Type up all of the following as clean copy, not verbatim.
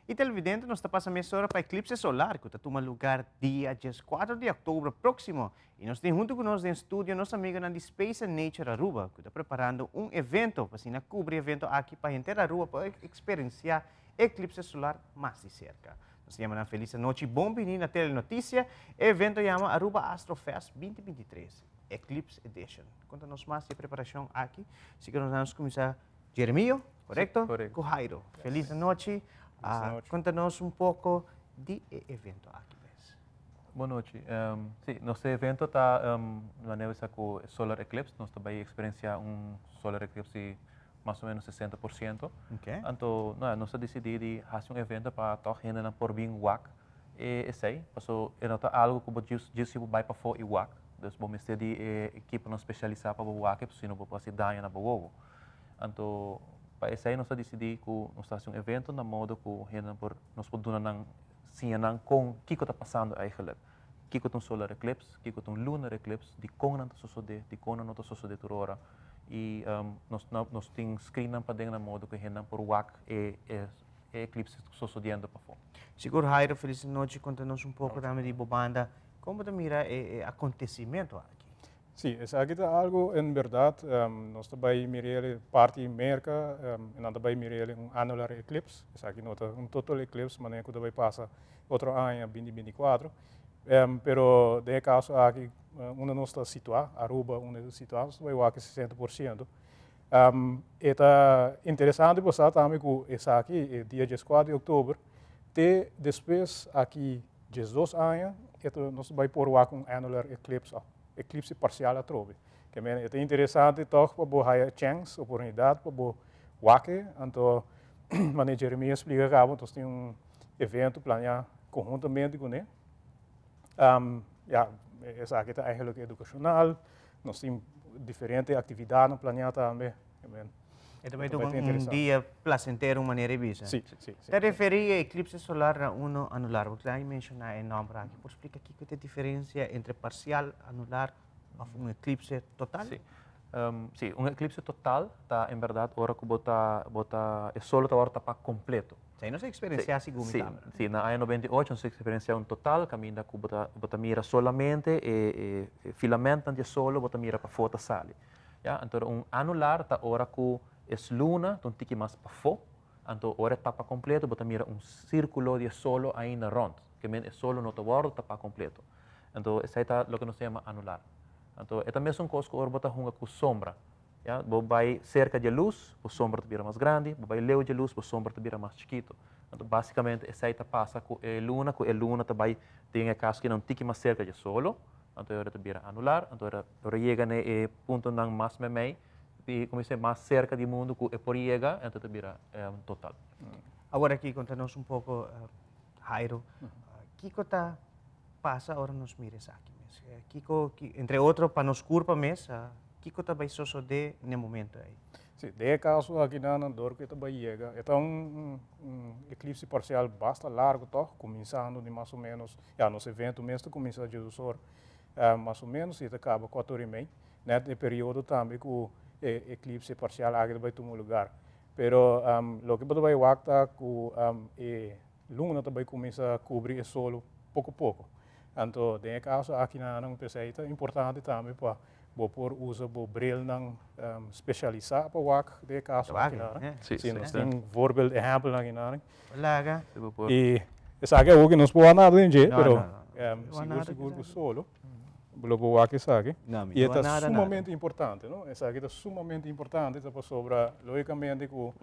E televidente, nós está passando meia hora para eclipse solar, que está tomando lugar dia 4 de outubro próximo. E nós temos junto conosco no estúdio nossa amiga na Space and Nature Aruba, que está preparando um evento, para assim, cobrir evento aqui para a gente da Aruba, para experienciar eclipse solar mais de cerca. Nós chamamos Feliz Noite, bom menino na telenotícia. O evento chama Aruba Astrofest 2023, Eclipse Edition. Conta-nos mais de preparação aqui. Assim que nós vamos começar, Jeremio, correto? Sí, correcto. Com Jairo. Feliz noite. Conta-nos um pouco de evento aqui. Boa noite. Sim, nosso evento está na neve com Solar Eclipse. Nós também experienciar Solar Eclipse mais ou menos 60%. Okay. Então, nós decidimos fazer evento para todos gente por bem WAC e sei, passou algo que eu vai para fora e WAC. Então, vamos ter de equipe especializada para o WAC, porque senão vou fazer dano na boa. Então, para isso aí nós decidimos que nós fazemos evento na modo que gente por nós podemos sinal com o que está passando eigenlijk. O que é um solar eclipse, o que é um lunar eclipse, de como não está sucedendo, de como não está sucedendo por hora. E nós temos screen para dentro na modo que a gente por WAC e eclipse sucedendo para fora. Seguro, Jairo, feliz noite. Conta-nos um pouco também de Bobanda. Como você mira o acontecimento aqui? Sim, isso aqui é algo, em verdade, nós também miramos parte América, e nós também miramos annular eclipse. Isso aqui não é total eclipse, mas que também passa outro ano, 2024. Pero, de caso, aqui, não está situado, Aruba, está situado, vai o aqui 60%. É interessante pensar também que isso aqui, dia 4 de outubro, e depois, aqui, 12 anos, nós vamos pôr o annular eclipse. Eclipse parcial a trove. Que é interessante toch para boa chance, oportunidade para boa wake. Então, maneira Jeremias explica que nós temos evento planeado conjuntamente com ele. Essa aqui é eigenlijk educacional. Nós temos diferentes atividades planeadas também. É também dia placentero, maneira visa. Sim. Te referi a eclipse solar a uno anular. Você já mencionou o nome aqui. Por explicar aqui que é a diferença entre parcial, anular e eclipse total? Sim. Sim, eclipse total está, em verdade, hora que bota o sol está hora para completo. Sim, não se experiencia assim como sim, na ano 98 nós experiencia total, caminha que bota mira solamente filamento de solo, bota mira para fora sale. Então, anular está hora que é luna, então tem que mais para fora. Então, hora tapa completo, bota mira círculo de solo ainda rond, que é solo no bordo tapa completo. Então, isso é o que nós chamamos anular. Então, é também uma coisa que ora bota junga com sombra. Você vai cerca de luz, a sombra vira mais grande, você vai leu de luz, a sombra vira mais chiquito. Então, basicamente, isso aí passa com a luna também tem caso que não tem mais cerca de solo, então ora vira anular, então ora chega no ponto não mais meio, e começa mais cerca do mundo que por chega, então vira total. Agora aqui, conta-nos um pouco, Jairo, o que está passa agora nos mires aqui? Entre outros, para nos curva mesmo, o que está vai suceder no momento aí? Sim, de caso aqui na Andorra que também chega, é eclipse parcial bastante largo, toch? Começando de mais ou menos, nosso evento mesmo começa de 2 horas, mais ou menos, e acaba 4h30, né? No período também que o eclipse parcial aqui vai tomar lugar. Pero, o que vai acontecer que a luna também começa a cobrir o solo pouco a pouco. Então, de caso aqui na Andorra, é importante também para por uso do brilho não especializado para o WAC, de caso aqui na sim, nós temos um voorbeeld exemplo aqui na Laga. E isso aqui é o que nós podemos nada em jeito, pero seguro solo, o WAC isso aqui. E é sumamente importante, não? Isso aqui é sumamente importante, para sobre, logicamente, que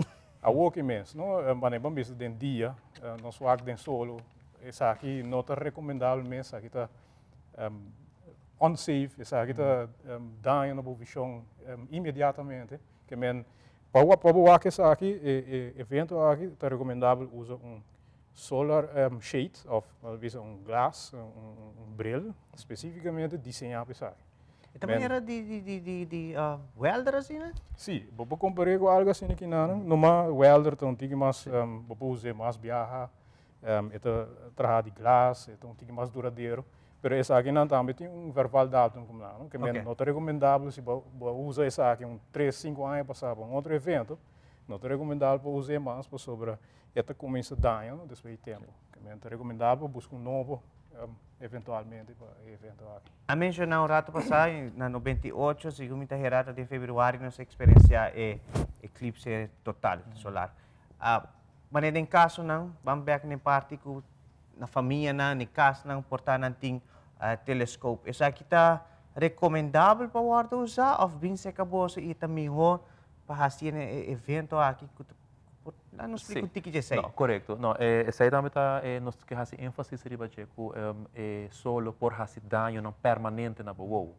a WAC imenso, não? Mas vamos ver dentro dia, nós WAC dentro solo, isso aqui não está recomendável mesmo, aqui está unsafe, isso aqui está dando uma visão imediatamente, que para o aqui, evento aqui, está recomendável usar solar shade, ou glass, brilho, especificamente desenhado para isso aqui. E também era de welder assim, né? Sim, vou comparar com algo assim aqui, não, numa welder, então tem que mais, vou usar mais viaja, trabalhar de glass, então tem que mais duradouro. Pero essa aqui não também tem verbal datum como não, que não é recomendável se usa essa aqui 3, 5 anos passar para outro evento, não é recomendável para usar mais para sobre esta começa a dar, depois de tempo. É recomendável buscar novo, eventualmente, para evento aqui. A mencionar um rato passado, na 98, segundo a data de fevereiro, nossa experiência é eclipse total solar. Mas em caso não, vamos ver que na parte que na família não, na casa não, portar não tem telescópio. Isso aqui está recomendável para usar ou bem se acabou e está melhor para fazer evento aqui. Não explico o que é isso aí. No, correto. No, essa aí também está, nós que fazemos ênfase riba que solo por fazer dano não permanente na boa.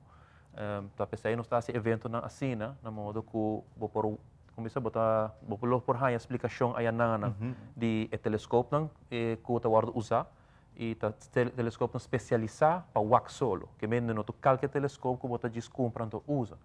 Então, essa aí nós está evento na assim, na modo que vou por começa a botar, vou por a explicação aí na de telescópio não que o guarda usar e tá telescópio especializado para o solo, que mesmo no qualquer telescópio que você diz comprando usa.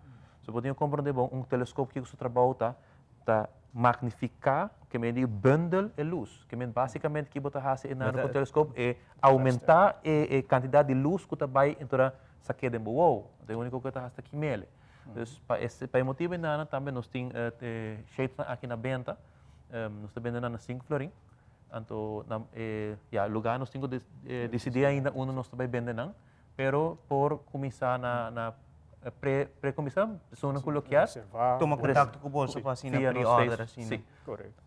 Se você compreender bom telescópio que o seu trabalho tá magnificar, que me diz bundle e luz, que me basicamente que você faz no telescópio é aumentar a quantidade de luz que você vai entrar essa queda em boa, é o único que você faz aqui mele. Então, para esse motivo também nós temos jeito aqui na venda, nós estamos vendendo na 5 florim, então lugar nós temos decidir ainda onde nós estamos vendendo, pero por começar na pré-começar, pessoa não colocar, toma contato com o bolso para assinar pre-order assim. Sim, correto.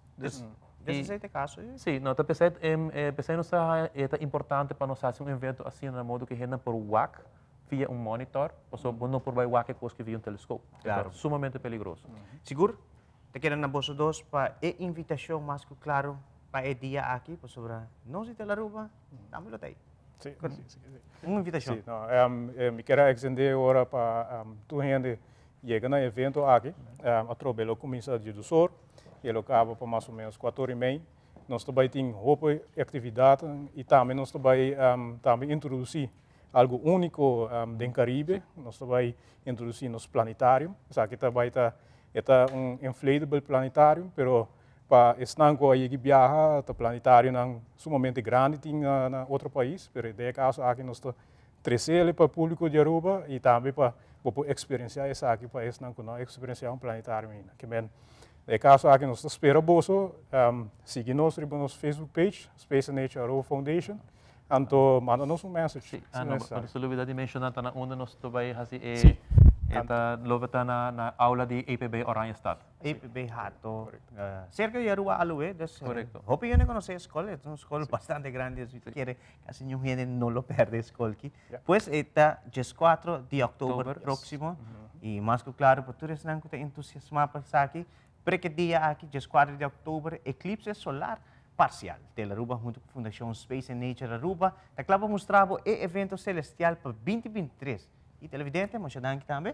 Desse é caso? Sim, não, tá pensando é importante para nós fazer evento assim na modo que renda por WAC via monitor, ou não por WAC que via telescópio. Claro. Sumamente perigoso. Seguro? Te quero na bolsa 2 para a invitação mais claro para o dia aqui, para sobre nós e Telaruba, dá-me aí. Sim. Uma invitação. Sim, me quero extender agora para tu gente chega no evento aqui, a trabalho começa de do sol, ele acaba por mais ou menos 4h30. Nós também temos roupa atividade e também nós também introduzir algo único do Caribe, nós também introduzir nos planetário, aqui também está inflatable planetário, pero para estar com a viaja, o planetário não sumamente grande tem na outro país, pero de caso aqui nós está trazer para o público de Aruba e também para experienciar isso aqui para estar com nós experienciar planetário ainda. Que bem, de caso aqui nós espera bolso, seguir nos nosso Facebook page, Space and Nature Aruba Foundation, então manda-nos message. Não se dúvida de mencionar na onde nós também fazer Está na aula de APB Oranjestad. APB Hato. Cerca de Aruba Alue. Correcto. Hope yo no conoce la escuela, es una escuela bastante grande, si quiere, casi no gente no lo pierde escuela aquí. Pues está 4 de octubre próximo, y más que claro, por tú eres que te entusiasma para aquí, pero que día aquí, 4 de octubre, eclipse solar parcial de Aruba junto com a Fundação Space and Nature Aruba. Está claro mostrava o evento celestial para 2023. E televidente, mas também.